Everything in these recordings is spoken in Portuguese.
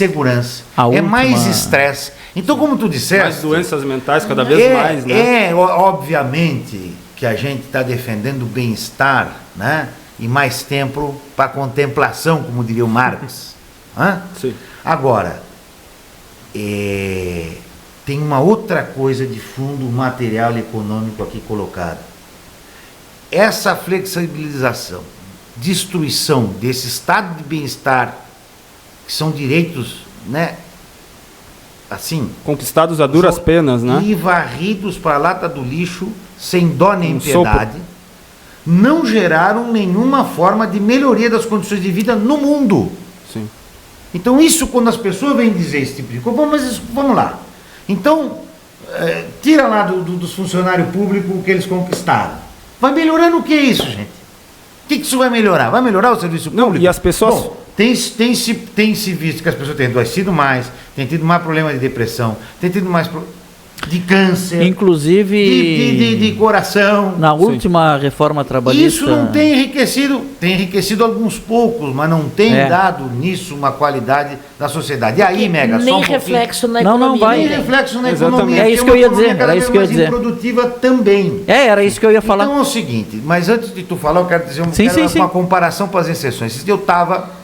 insegurança, mais estresse. Então, como tu disseste... Mais doenças mentais cada vez mais, né? Obviamente que a gente está defendendo o bem-estar, né? E mais tempo para contemplação, como diria o Marx. Sim. Agora, tem uma outra coisa de fundo material e econômico aqui colocada. Essa flexibilização, destruição desse estado de bem-estar, que são direitos, né, assim, conquistados a duras penas, né? E varridos para a lata do lixo sem dó nem piedade, não geraram nenhuma forma de melhoria das condições de vida no mundo. Sim. Então isso, quando as pessoas vêm dizer esse tipo de coisa, mas vamos lá. Então, tira lá dos funcionários públicos o que eles conquistaram. Vai melhorar no que isso, gente? O que isso vai melhorar? Vai melhorar o serviço público? Não, e as pessoas... Bom, tem se visto que as pessoas têm adoecido mais, têm tido mais problema de depressão, têm tido mais de câncer, inclusive de coração. Na última reforma trabalhista... Isso não tem enriquecido alguns poucos, mas não tem dado nisso uma qualidade da sociedade. E aí, Mega, nem só um reflexo na economia. Não vai. Nem reflexo na economia. É isso que eu ia dizer. Era isso que eu ia dizer. Produtiva também. Era isso que eu ia falar. Então é o seguinte, mas antes de tu falar, eu quero dizer uma comparação para as exceções. Esse dia eu estava...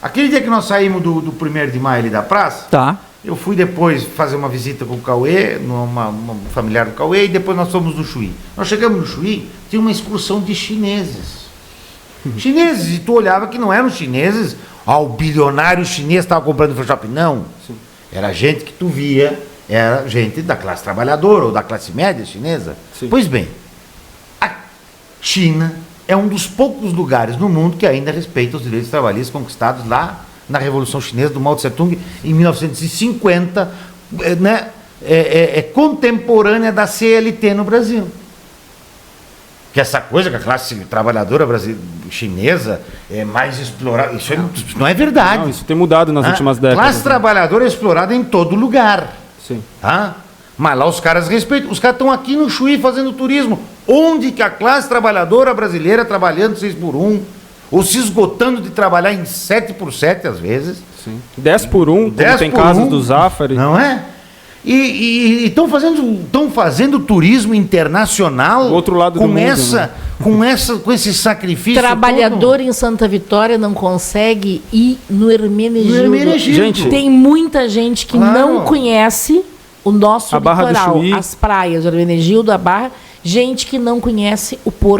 Aquele dia que nós saímos do 1º de maio ali da praça, eu fui depois fazer uma visita com o Cauê, uma familiar do Cauê, e depois nós fomos no Chuí. Nós chegamos no Chuí, tinha uma excursão de chineses. Chineses, e tu olhava que não eram chineses, o bilionário chinês estava comprando no shopping. Não. Sim. Era gente que tu via, era gente da classe trabalhadora ou da classe média chinesa. Sim. Pois bem, a China é um dos poucos lugares no mundo que ainda respeita os direitos trabalhistas conquistados lá na Revolução Chinesa do Mao Tse-tung em 1950, né, contemporânea da CLT no Brasil. Que essa coisa que a classe trabalhadora chinesa é mais explorada, isso não é verdade. Não, isso tem mudado nas últimas décadas. A classe trabalhadora é explorada em todo lugar. Sim. Mas lá os caras respeitam. Os caras estão aqui no Chuí fazendo turismo. Onde que a classe trabalhadora brasileira trabalhando 6x1, ou se esgotando de trabalhar em 7x7 às vezes. Sim. 10x1, como tem casos do Zafari. Não é? E estão fazendo turismo internacional. Do outro lado do mundo, com esse sacrifício. Trabalhador todo. Em Santa Vitória não consegue ir no Hermenegildo. Gente, tem muita gente que não conhece o nosso litoral, as praias, o Hermenegildo, a Barra, gente que não conhece o Porto.